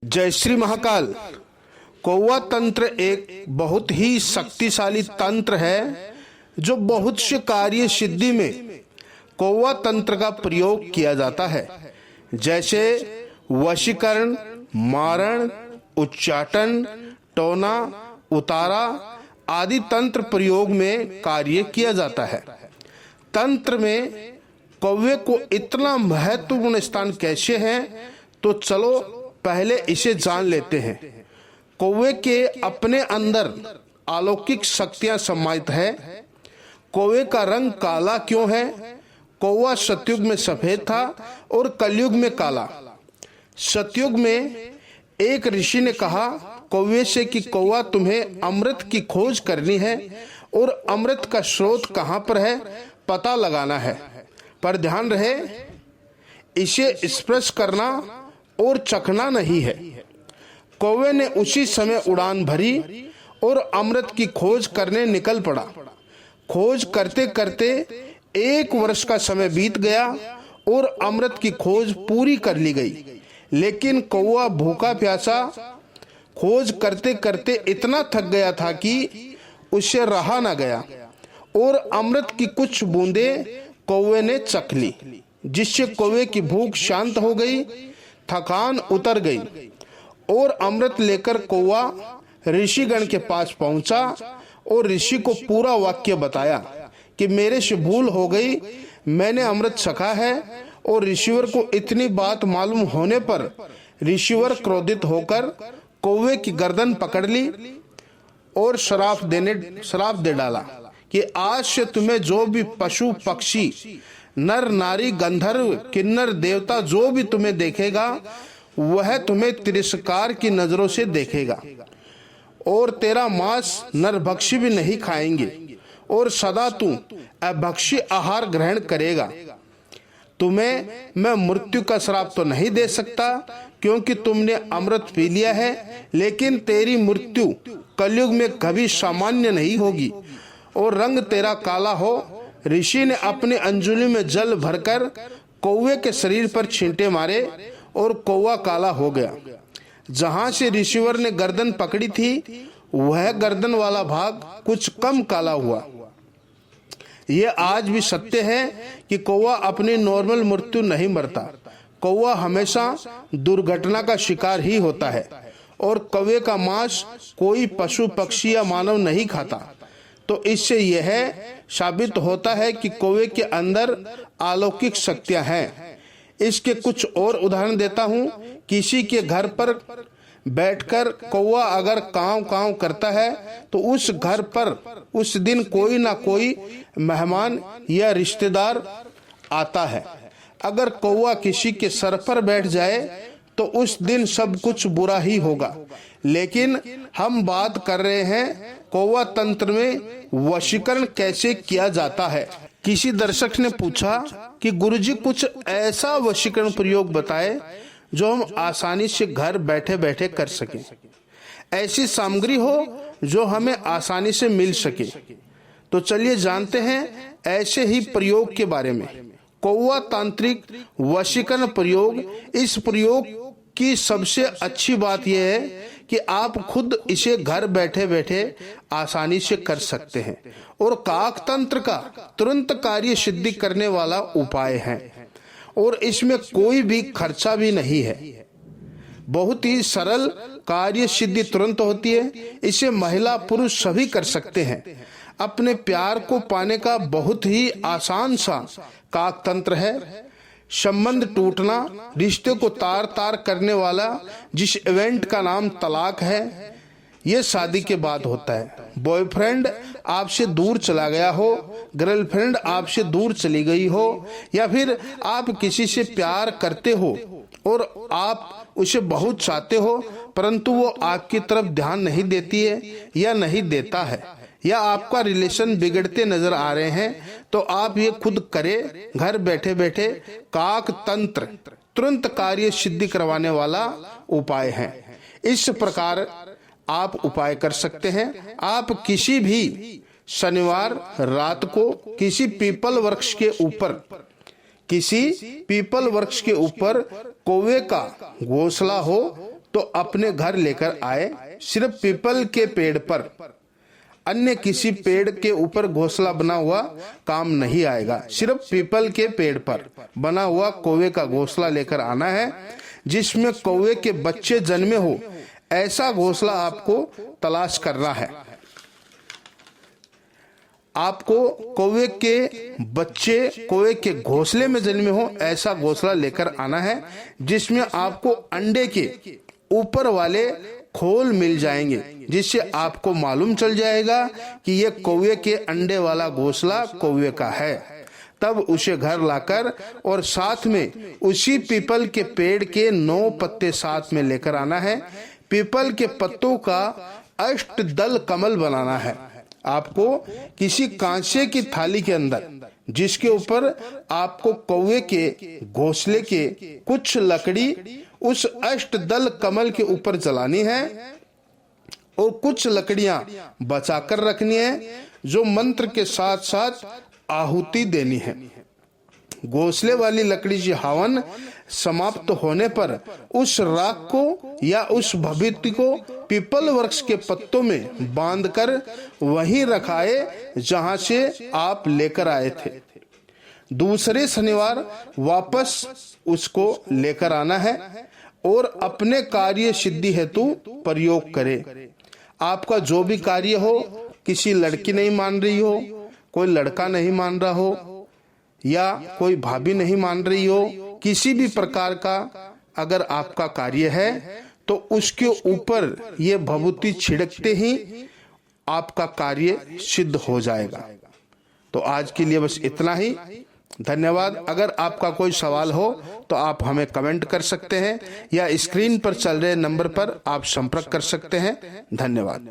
जय श्री महाकाल। कौवा तंत्र एक बहुत ही शक्तिशाली तंत्र है जो बहुत से कार्य सिद्धि में कौवा तंत्र का प्रयोग किया जाता है, जैसे वशीकरण, मारण, उच्चाटन, टोना, उतारा आदि तंत्र प्रयोग में कार्य किया जाता है। तंत्र में कौवे को इतना महत्वपूर्ण स्थान कैसे है, तो चलो पहले इसे जान लेते हैं। कौवे के अपने अंदर अलौकिक शक्तियां समाहित है। कौवे का रंग काला क्यों है? कौवा सतयुग में सफेद था और कलयुग में काला। सतयुग में एक ऋषि ने कहा कौवे से कि कौवा, तुम्हें अमृत की खोज करनी है और अमृत का स्रोत कहाँ पर है पता लगाना है, पर ध्यान रहे इसे स्पर्श करना और चखना नहीं है। कौवे ने उसी समय उड़ान भरी और अमृत की खोज करने निकल पड़ा। खोज करते करते 1 वर्ष का समय बीत गया और अमृत की खोज पूरी कर ली गई, लेकिन कौवा भूखा प्यासा खोज करते करते इतना थक गया था कि उससे रहा न गया और अमृत की कुछ बूंदें कौवे ने चख ली, जिससे कौवे की भूख शांत हो गई, थकान उतर गई और अमृत लेकर कौवा ऋषिगण के पास पहुंचा और ऋषि को पूरा वाक्य बताया कि मेरे से भूल हो गई, मैंने अमृत चखा है। और ऋषिवर को इतनी बात मालूम होने पर ऋषिवर क्रोधित होकर कौवे की गर्दन पकड़ ली और श्राप दे डाला कि आज से तुम्हें जो भी पशु पक्षी, नर नारी, गंधर्व, किन्नर, देवता जो भी तुम्हें देखेगा वह तुम्हें तिरस्कार की नजरों से देखेगा और तेरा मांस नरभक्षी भी नहीं खाएंगे और सदा तू अभक्षी आहार ग्रहण करेगा। तुम्हें मैं मृत्यु का श्राप तो नहीं दे सकता क्योंकि तुमने अमृत पी लिया है, लेकिन तेरी मृत्यु कलयुग में कभी सामान्य नहीं होगी और रंग तेरा काला हो। ऋषि ने अपनी अंजुली में जल भरकर कौवे के शरीर पर छींटे मारे और कौवा काला हो गया। जहां से ऋषिवर ने गर्दन पकड़ी थी वह गर्दन वाला भाग कुछ कम काला हुआ। यह आज भी सत्य है कि कौवा अपनी नॉर्मल मृत्यु नहीं मरता। कौवा हमेशा दुर्घटना का शिकार ही होता है और कौवे का मांस कोई पशु पक्षी या मानव नहीं खाता। तो इससे यह साबित होता है कि कौवे के अंदर अलौकिक शक्तियां हैं। इसके कुछ और उदाहरण देता हूं। किसी के घर पर बैठकर कौवा अगर कांव कांव करता है तो उस घर पर उस दिन कोई ना कोई मेहमान या रिश्तेदार आता है। अगर कौवा किसी के सर पर बैठ जाए तो उस दिन सब कुछ बुरा ही होगा। लेकिन हम बात कर रहे हैं कौवा तंत्र में वशीकरण कैसे किया जाता है। किसी दर्शक ने पूछा कि गुरुजी कुछ ऐसा वशीकरण प्रयोग बताए जो हम आसानी से घर बैठे बैठे कर सकें, ऐसी सामग्री हो जो हमें आसानी से मिल सके। तो चलिए जानते हैं ऐसे ही प्रयोग के बारे में। कौवा तांत्रिक वशीकरण प्रयोग। इस प्रयोग की सबसे अच्छी बात यह है कि आप खुद इसे घर बैठे बैठे आसानी से कर सकते हैं और काक तंत्र का तुरंत कार्य सिद्धि करने वाला उपाय है और इसमें कोई भी खर्चा भी नहीं है। बहुत ही सरल कार्य सिद्धि तुरंत होती है। इसे महिला पुरुष सभी कर सकते हैं। अपने प्यार को पाने का बहुत ही आसान सा काक तंत्र है। संबंध टूटना, रिश्ते को तार तार करने वाला जिस इवेंट का नाम तलाक है, यह शादी के बाद होता है। बॉयफ्रेंड आपसे दूर चला गया हो, गर्लफ्रेंड आपसे दूर चली गई हो, या फिर आप किसी से प्यार करते हो और आप उसे बहुत चाहते हो परंतु वो आपकी तरफ ध्यान नहीं देती है या नहीं देता है, या आपका रिलेशन बिगड़ते नजर आ रहे हैं, तो आप ये खुद करें। घर बैठे बैठे काक तंत्र तुरंत कार्य सिद्धि करवाने वाला उपाय है। इस प्रकार आप उपाय कर सकते हैं। आप किसी भी शनिवार रात को किसी पीपल वृक्ष के ऊपर कौवे का घोंसला हो तो अपने घर लेकर आए। सिर्फ पीपल के पेड़ पर, अन्य किसी पेड़ के ऊपर घोंसला बना हुआ काम नहीं आएगा। सिर्फ पीपल के पेड़ पर बना हुआ कौवे का घोंसला लेकर आना है, जिसमें कौवे के बच्चे जन्मे हो, ऐसा घोंसला आपको तलाश करना है। आपको कौवे के बच्चे कौवे के घोंसले में जन्मे हो, ऐसा घोंसला लेकर आना है, जिसमें आपको अंडे के ऊपर वाले खोल मिल जाएंगे, जिससे आपको मालूम चल जाएगा कि यह कौवे के अंडे वाला घोंसला कौवे का है। तब उसे घर लाकर और साथ में उसी पीपल के पेड़ के 9 पत्ते साथ में लेकर आना है। पीपल के पत्तों का अष्टदल कमल बनाना है। आपको किसी कांसे की थाली के अंदर, जिसके ऊपर आपको कौवे के घोंसले के कुछ लकड़ी उस अष्टदल कमल के ऊपर जलानी है और कुछ लकड़ियां बचाकर रखनी है, जो मंत्र के साथ साथ आहुति देनी है। घोंसले वाली लकड़ी की हवन समाप्त होने पर उस राख को या उस भभूति को पीपल वृक्ष के पत्तों में बांधकर वहीं रखाए जहां से आप लेकर आए थे। दूसरे शनिवार वापस उसको लेकर आना है और अपने कार्य सिद्धि हेतु प्रयोग करे। आपका जो भी कार्य हो, किसी लड़की नहीं मान रही हो, कोई लड़का नहीं मान रहा हो, या कोई भाभी नहीं मान रही हो, किसी भी प्रकार का अगर आपका कार्य है तो उसके ऊपर ये भभूति छिड़कते ही आपका कार्य सिद्ध हो जाएगा। तो आज के लिए बस इतना ही। धन्यवाद। अगर आपका कोई सवाल हो तो आप हमें कमेंट कर सकते हैं या स्क्रीन पर चल रहे नंबर पर आप संपर्क कर सकते हैं। धन्यवाद।